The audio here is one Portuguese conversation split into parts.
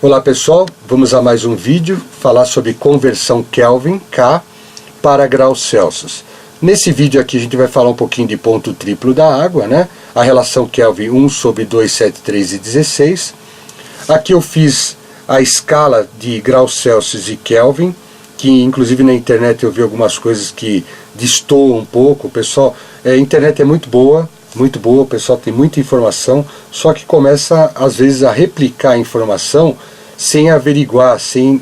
Olá pessoal, vamos a mais um vídeo falar sobre conversão Kelvin, K, para graus Celsius. Nesse vídeo aqui a gente vai falar um pouquinho de ponto triplo da água, né? A relação Kelvin 1/273/16. Aqui eu fiz a escala de graus Celsius e Kelvin, que inclusive na internet eu vi algumas coisas que destoam um pouco. Pessoal, a internet é muito boa, o pessoal tem muita informação, só que começa às vezes a replicar a informação sem averiguar, sem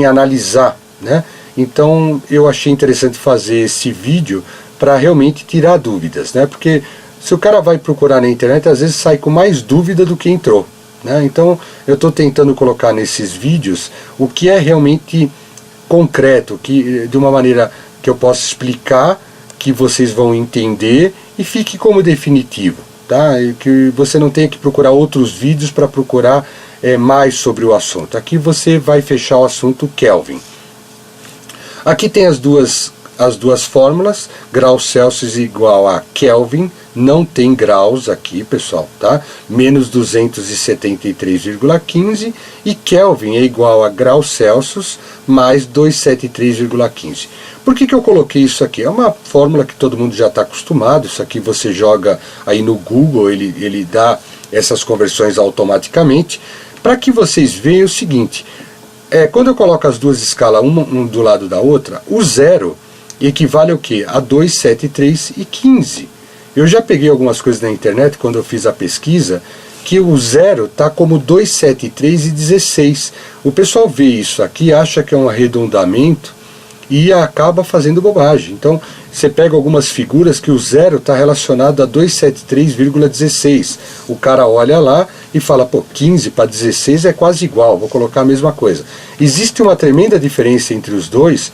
analisar, né? Então eu achei interessante fazer esse vídeo para realmente tirar dúvidas, né? Porque se o cara vai procurar na internet, às vezes sai com mais dúvida do que entrou, né? Então eu estou tentando colocar nesses vídeos o que é realmente concreto, que de uma maneira que eu possa explicar, que vocês vão entender e fique como definitivo, tá? E que você não tenha que procurar outros vídeos para procurar mais sobre o assunto. Aqui você vai fechar o assunto Kelvin. Aqui tem as duas fórmulas. Graus Celsius igual a Kelvin, não tem graus aqui, pessoal, tá? Menos 273,15, e Kelvin é igual a graus Celsius mais 273,15. Por que eu coloquei isso aqui? É uma fórmula que todo mundo já está acostumado. Isso aqui você joga aí no Google, ele dá essas conversões automaticamente, para que vocês vejam o seguinte: quando eu coloco as duas escalas um do lado da outra, o zero equivale ao que? A 273,15. Eu já peguei algumas coisas na internet quando eu fiz a pesquisa, que o zero está como 273,16. O pessoal vê isso aqui, acha que é um arredondamento e acaba fazendo bobagem. Então você pega algumas figuras que o zero está relacionado a 273,16. O cara olha lá e fala, pô, 15 para 16 é quase igual, vou colocar a mesma coisa. Existe uma tremenda diferença entre os dois,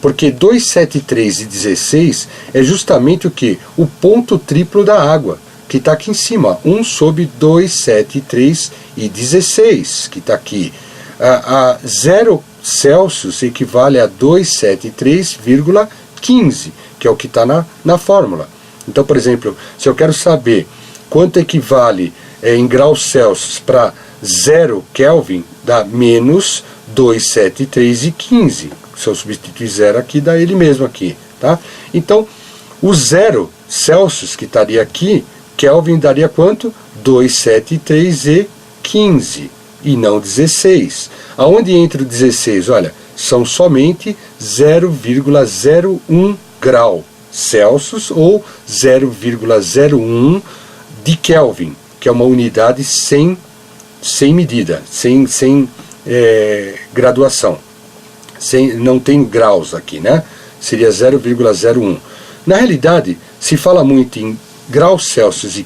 porque 273 e 16 é justamente o que? O ponto triplo da água, que está aqui em cima, 1/273/16, que está aqui. A 0 Celsius equivale a 273,15, que é o que está na fórmula. Então, por exemplo, se eu quero saber quanto equivale em graus Celsius para 0 Kelvin, dá menos 273,15. Se eu substituir 0 aqui, dá ele mesmo aqui, tá? Então, o 0 Celsius, que estaria aqui, Kelvin daria quanto? 273,15 e não 16. Aonde entra o 16? Olha, são somente 0,01 grau Celsius ou 0,01 de Kelvin, que é uma unidade sem medida, sem graduação. Não tem graus aqui, né? Seria 0,01. Na realidade, se fala muito em graus Celsius e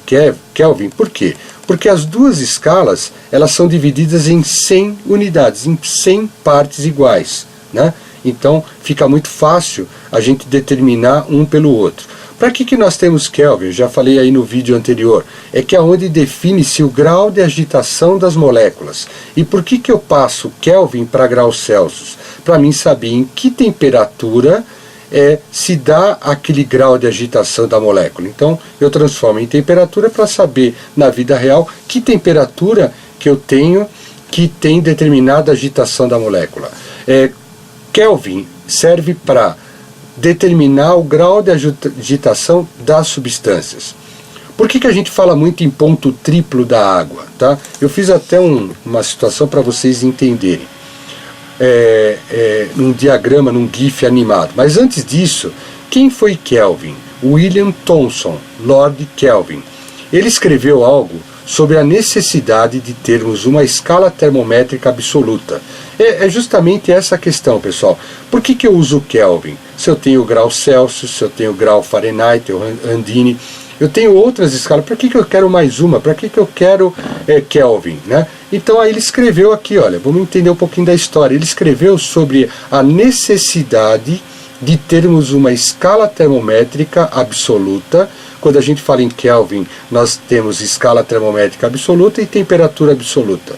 Kelvin, por quê? Porque as duas escalas, elas são divididas em 100 unidades, em 100 partes iguais, né? Então fica muito fácil a gente determinar um pelo outro. Para que nós temos Kelvin? Eu já falei aí no vídeo anterior. É que é onde define-se o grau de agitação das moléculas. E por que eu passo Kelvin para graus Celsius? Para mim saber em que temperatura se dá aquele grau de agitação da molécula. Então eu transformo em temperatura para saber na vida real que temperatura que eu tenho que tem determinada agitação da molécula. Kelvin serve para determinar o grau de agitação das substâncias. Por que a gente fala muito em ponto triplo da água? Tá? Eu fiz até uma situação para vocês entenderem. Num diagrama, num GIF animado. Mas antes disso, quem foi Kelvin? William Thomson, Lord Kelvin. Ele escreveu algo sobre a necessidade de termos uma escala termométrica absoluta. É justamente essa a questão, pessoal. Por que eu uso Kelvin? Se eu tenho grau Celsius, se eu tenho grau Fahrenheit ou Randini, eu tenho outras escalas. Para que eu quero mais uma? Para que eu quero Kelvin, né? Então aí ele escreveu aqui, olha, vamos entender um pouquinho da história. Ele escreveu sobre a necessidade de termos uma escala termométrica absoluta. Quando a gente fala em Kelvin, nós temos escala termométrica absoluta e temperatura absoluta,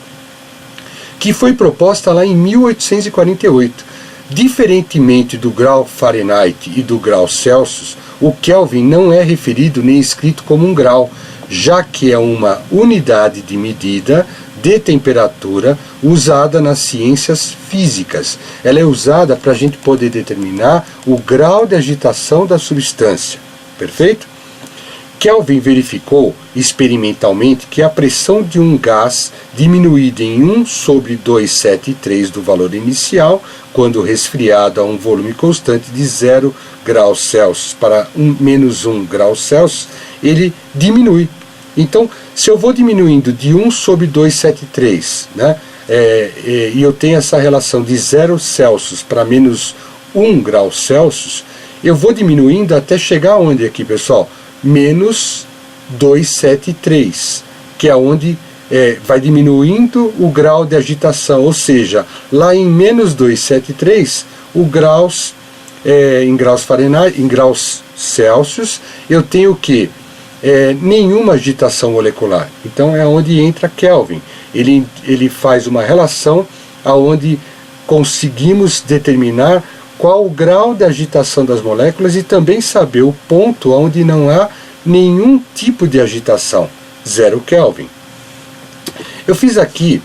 que foi proposta lá em 1848. Diferentemente do grau Fahrenheit e do grau Celsius, o Kelvin não é referido nem escrito como um grau, já que é uma unidade de medida de temperatura usada nas ciências físicas. Ela é usada para a gente poder determinar o grau de agitação da substância. Perfeito? Kelvin verificou experimentalmente que a pressão de um gás diminuída em 1 sobre 273 do valor inicial, quando resfriado a um volume constante de 0 graus Celsius para menos 1 grau Celsius, ele diminui. Então, se eu vou diminuindo de 1 sobre 273, né, e eu tenho essa relação de 0 Celsius para menos 1 grau Celsius, eu vou diminuindo até chegar onde aqui, pessoal? Menos 273, que é onde vai diminuindo o grau de agitação, ou seja, lá em menos 273, o graus, em graus Fahrenheit, em graus Celsius, eu tenho o quê? Nenhuma agitação molecular. Então é onde entra Kelvin. Ele faz uma relação aonde conseguimos determinar qual o grau de agitação das moléculas e também saber o ponto onde não há nenhum tipo de agitação, 0 Kelvin. Eu fiz aqui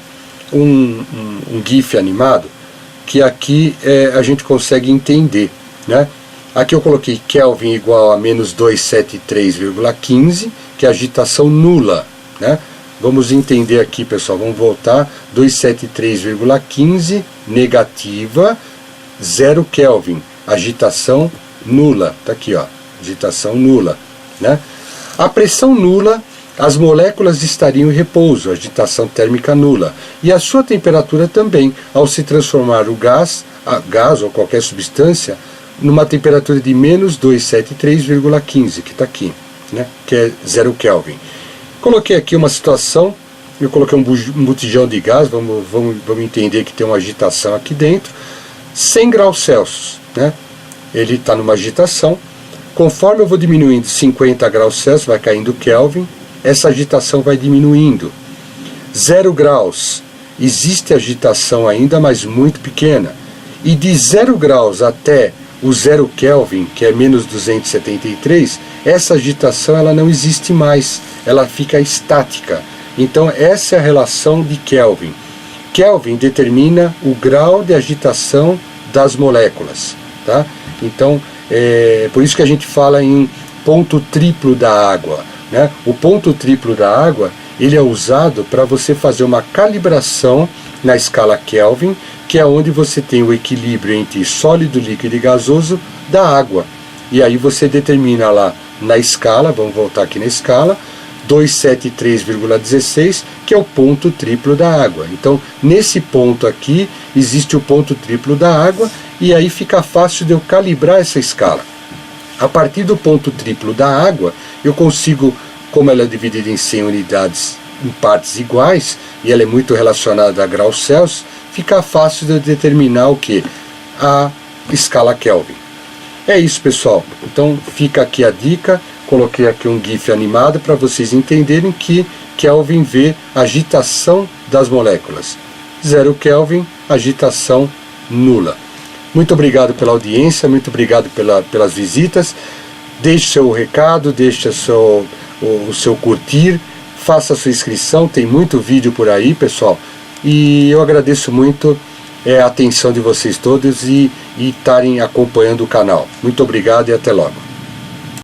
um GIF animado que aqui a gente consegue entender, né? Aqui eu coloquei Kelvin igual a menos 273,15, que é agitação nula, né? Vamos entender aqui, pessoal, vamos voltar, 273,15 negativa, 0 Kelvin, agitação nula, tá aqui, ó, agitação nula, né? A pressão nula, as moléculas estariam em repouso, agitação térmica nula, e a sua temperatura também, ao se transformar o gás ou qualquer substância, numa temperatura de menos 273,15, que está aqui, né? Que é 0 Kelvin. Coloquei aqui uma situação, eu coloquei um botijão de gás, vamos entender que tem uma agitação aqui dentro, 100 graus Celsius, né? Ele está numa agitação, conforme eu vou diminuindo 50 graus Celsius, vai caindo Kelvin, essa agitação vai diminuindo. 0 graus, existe agitação ainda, mas muito pequena, e de 0 graus até o 0 Kelvin, que é menos 273, essa agitação ela não existe mais, ela fica estática. Então essa é a relação de Kelvin. Kelvin determina o grau de agitação das moléculas, tá? Então, por isso que a gente fala em ponto triplo da água, né? O ponto triplo da água, ele é usado para você fazer uma calibração na escala Kelvin, que é onde você tem o equilíbrio entre sólido, líquido e gasoso da água. E aí você determina lá na escala, vamos voltar aqui na escala, 273,16, que é o ponto triplo da água. Então, nesse ponto aqui, existe o ponto triplo da água, e aí fica fácil de eu calibrar essa escala. A partir do ponto triplo da água, eu consigo, como ela é dividida em 100 unidades em partes iguais, e ela é muito relacionada a graus Celsius, fica fácil de eu determinar o que? A escala Kelvin. É isso, pessoal. Então, fica aqui a dica. Coloquei aqui um GIF animado para vocês entenderem que Kelvin vê agitação das moléculas. 0 Kelvin, agitação nula. Muito obrigado pela audiência, muito obrigado pelas visitas. Deixe seu recado, deixe o seu curtir, faça a sua inscrição, tem muito vídeo por aí, pessoal. E eu agradeço muito a atenção de vocês todos e estarem acompanhando o canal. Muito obrigado e até logo.